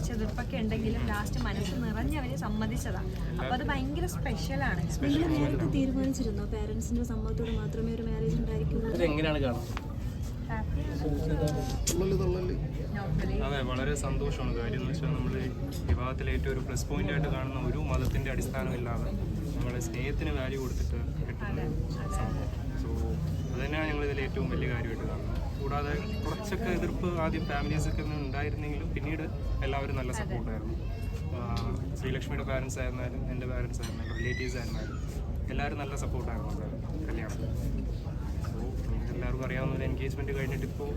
കുറച്ച് എതിർപ്പൊക്കെ ഉണ്ടെങ്കിലും ലാസ്റ്റ് മനസ്സ് നിറഞ്ഞ് അവർ സമ്മതിച്ചതാണ്. അപ്പോൾ അത് ഭയങ്കര സ്പെഷ്യലാണ്. നിങ്ങൾ നേരത്തെ തീരുമാനിച്ചിരുന്നോ പാരന്റ്സിന്റെ സമ്മതത്തോടെ മാത്രമേ ഒരു മാരേജ് ഉണ്ടായിരിക്കുള്ളൂ? എങ്ങനെയാണ് കാണുന്നത്? അതെ, വളരെ സന്തോഷമാണ്. കാര്യം എന്ന് വെച്ചാൽ നമ്മൾ വിവാഹത്തിലെ ഏറ്റവും ഒരു പ്ലസ് പോയിന്റ് ആയിട്ട് കാണുന്ന ഒരു മതത്തിൻ്റെ അടിസ്ഥാനമില്ലാതെ നമ്മളെ സ്നേഹത്തിന് വാല്യൂ കൊടുത്തിട്ട് കിട്ടുന്ന സംഭവം. സോ അത് തന്നെയാണ് ഞങ്ങളിതിൽ ഏറ്റവും വലിയ കാര്യമായിട്ട് കാണുന്നത്. കൂടാതെ കുറച്ചൊക്കെ എതിർപ്പ് ആദ്യം ഫാമിലീസൊക്കെ ഉണ്ടായിരുന്നെങ്കിലും പിന്നീട് എല്ലാവരും നല്ല സപ്പോർട്ടായിരുന്നു. ശ്രീലക്ഷ്മിയുടെ പാരൻസ് ആയിരുന്നാലും എൻ്റെ പാരൻസ് ആയിരുന്നാലും റിലേറ്റീവ്സ് ആയിരുന്നാലും എല്ലാവരും നല്ല സപ്പോർട്ടായിരുന്നു കല്യാണം. സോ നമുക്കെല്ലാവർക്കും അറിയാവുന്ന ഒരു എൻഗേജ്മെൻറ്റ് കഴിഞ്ഞിട്ട് ഇപ്പോൾ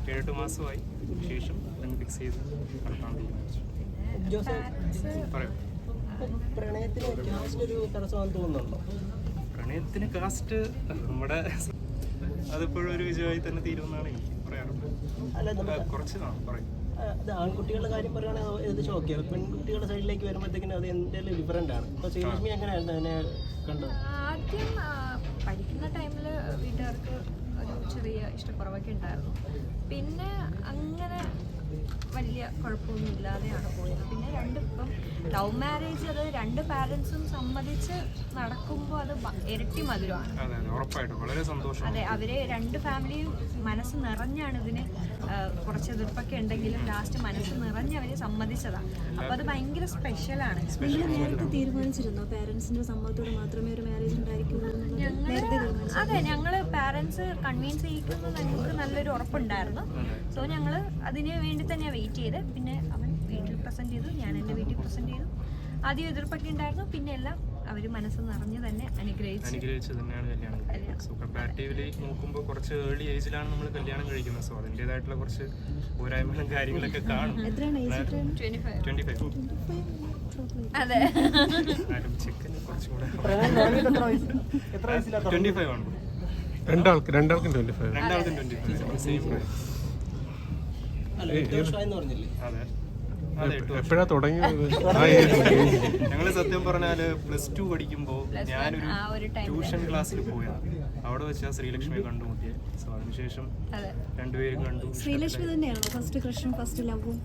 7-8 മാസമായി. ശേഷം തന്നെ ഫിക്സ് ചെയ്ത് നടത്താൻ തീരുമാനിച്ചു. പറയൂ. പ്രണയത്തിന് കാസ്റ്റ് നമ്മുടെ അതിപ്പോഴും ഒരു വിജയമായി തന്നെ തീരുമെന്നാണ് എനിക്ക് പറയാറുള്ളത്. കുറച്ച് പറയും. അത് ആൺകുട്ടികളുടെ കാര്യം പറയുകയാണെങ്കിൽ ഏകദേശം ഓക്കെ. പെൺകുട്ടികളുടെ സൈഡിലേക്ക് വരുമ്പോഴത്തേക്കിനും അത് എന്തെങ്കിലും ഡിഫറൻ്റ് ആണ്. അപ്പോൾ ശ്രീലക്ഷ്മി എങ്ങനെയായിരുന്നു അതിനെ കണ്ടത്? ആദ്യം പഠിക്കുന്ന ടൈമിൽ വീട്ടുകാർക്ക് ഒരു ചെറിയ ഇഷ്ടക്കുറവൊക്കെ ഉണ്ടായിരുന്നു. പിന്നെ അങ്ങനെ വലിയ കുഴപ്പമൊന്നും ഇല്ലാതെയാണ് പോയത്. പിന്നെ ഇപ്പം ലവ് മാരേജ്, അത് രണ്ട് പാരൻസും സമ്മതിച്ച് നടക്കുമ്പോൾ അത് ഇരട്ടി മധുരമാണ്. വളരെ സന്തോഷം. അതെ, അവര് രണ്ട് ഫാമിലിയും മനസ്സ് നിറഞ്ഞാണ് ഇതിന് കുറച്ച് എതിർപ്പൊക്കെ ഉണ്ടെങ്കിലും ലാസ്റ്റ് മനസ്സ് നിറഞ്ഞ് അവര് സമ്മതിച്ചതാണ്. അപ്പോൾ അത് ഭയങ്കര സ്പെഷ്യലാണ്. നിങ്ങൾ നേരത്തെ തീരുമാനിച്ചിരുന്നോ പാരന്റ്സിന്റെ സമ്മതത്തോടെ മാത്രമേ ഒരു മാരേജ് ഉണ്ടായിരിക്കുള്ളൂ? അതെ, ഞങ്ങള് പാരന്റ്സ് കൺവിൻസ് ചെയ്യിക്കുന്നത് ഞങ്ങൾക്ക് നല്ലൊരു ഉറപ്പുണ്ടായിരുന്നു. സോ ഞങ്ങള് അതിന് വേണ്ടി തന്നെയാണ് വെയിറ്റ് ചെയ്ത്. പിന്നെ അവൻ വീട്ടിൽ പ്രസന്റ് ചെയ്തു, ഞാൻ എൻ്റെ വീട്ടിൽ പ്രസന്റ് ചെയ്തു. ആദ്യം എതിർപ്പൊക്കെ ഉണ്ടായിരുന്നു, പിന്നെ എല്ലാം അവർ മനസ്സ് നിറഞ്ഞ് തന്നെ അനുഗ്രഹിച്ച് തന്നെയാണ് കല്യാണം കഴിക്കുന്നത്. സോ കമ്പാരിറ്റീവ്ലി നോക്കുമ്പോൾ കുറച്ച് ഏർലി ഏജിലാണ് നമ്മൾ കല്യാണം കഴിക്കുന്നത്. സോ അതിൻ്റെതായിട്ടുള്ള കുറച്ച് പോരായ്മകളും കാര്യങ്ങളൊക്കെ കാണും. 25. അതെ, ചെക്കന് കുറച്ചും കൂടെ 25 ആണ്. രണ്ടാൾക്കും 25. രണ്ടാൾക്കും 25 സെയിം പ്രൈസ്. എപ്പോഴാ തുടങ്ങിയത്? ഞങ്ങള് സത്യം പറഞ്ഞാല് +2 പഠിക്കുമ്പോൾ ഞാനൊരു ട്യൂഷൻ ക്ലാസ്സിൽ പോയതാണ്. അവിടെ വെച്ചാൽ ശ്രീലക്ഷ്മിയെ കണ്ടുമുട്ടിയത്. സോ അതിനുശേഷം രണ്ടുപേരും കണ്ടു. ശ്രീലക്ഷ്മി തന്നെയാണോ ഫസ്റ്റ് ക്രഷും ഫസ്റ്റ് ലവും?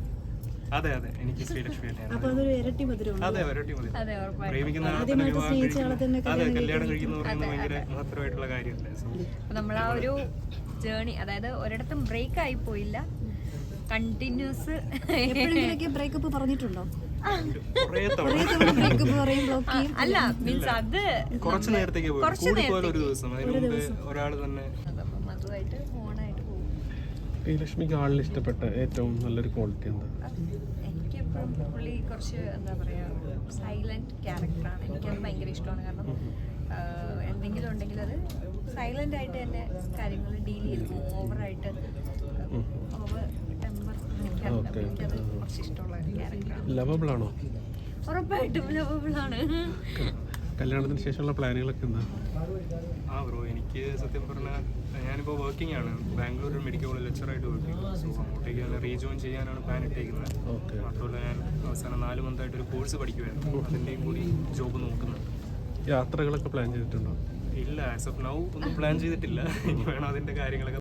അതെ, എനിക്ക് ശ്രീലക്ഷ്മി തന്നെയാണ്. അപ്പൊ അതൊരു ഇരട്ടി മധുരമാണ്. അതെ, ഇരട്ടി മധുരം. കല്യാണം കഴിക്കുന്ന പറയുന്നത് ഭയങ്കര മഹത്തരമായിട്ടുള്ള കാര്യമല്ലേ. നമ്മൾ ആ ഒരു ജേണി, അതായത് ഒരിടത്തും ബ്രേക്ക് ആയി പോയില്ല, കണ്ടിന്യൂസ്. ബ്രേക്കപ്പ് പറഞ്ഞിട്ടുണ്ടോ? അല്ല, മീൻസ് അത് കുറച്ച് നേരത്തേക്ക് പോയി, ഒരു ദിവസം അതിന് മുമ്പ് ഒരാൾ തന്നെ അതുമായിട്ട് ഓണായിട്ട് പോകും. ശ്രീലക്ഷ്മിക്ക് ആളിൽ ഇഷ്ടപ്പെട്ട ഏറ്റവും നല്ലൊരു ക്വാളിറ്റി എന്താ? എനിക്കെപ്പോഴും പുള്ളി കുറച്ച് എന്താ പറയുക, സൈലന്റ് ക്യാരക്ടറാണ്. എനിക്കത് ഭയങ്കര ഇഷ്ടമാണ്. കാരണം എന്തെങ്കിലും ഉണ്ടെങ്കിൽ അത് സൈലന്റ് ആയിട്ട് തന്നെ കാര്യങ്ങൾ ഡീൽ ചെയ്ത് പോകും. ഓവറായിട്ട് ഓവർ ടെമ്പർ എനിക്കത് കുറച്ച് ഇഷ്ടമുള്ള ഒരു ക്യാരക്ടറാണ്. ലവബിൾ ആണോ? ഉറപ്പായിട്ടും ലവബിൾ ആണ്. കല്യാണത്തിന് ശേഷമുള്ള പ്ലാനുകളൊക്കെ എന്താ? ബ്രോ, എനിക്ക് സത്യം പറഞ്ഞാൽ ഞാനിപ്പോൾ വർക്കിംഗ് ആണ്. ബാംഗ്ലൂർ ഒരു മെഡിക്കൽ കോളേജ് ലെക്ചറായിട്ട് വർക്ക് ചെയ്യുന്നു. സോ അങ്ങോട്ടേക്ക് തന്നെ റീജോയിൻ ചെയ്യാനാണ് പ്ലാൻ ഇട്ടേക്കുന്നത്. മാത്രമല്ല ഞാൻ അവസാനം 4 മന്തായിട്ട് ഒരു കോഴ്സ് പഠിക്കുമായിരുന്നു. അതിൻ്റെയും കൂടി ജോബ് നോക്കുന്നുണ്ട്. യാത്രകളൊക്കെ പ്ലാൻ ചെയ്തിട്ടുണ്ടോ? ഇല്ല, ആസ് ഓഫ് നൗ ഒന്നും പ്ലാൻ ചെയ്തിട്ടില്ല. ഇനി വേണം അതിൻ്റെ കാര്യങ്ങളൊക്കെ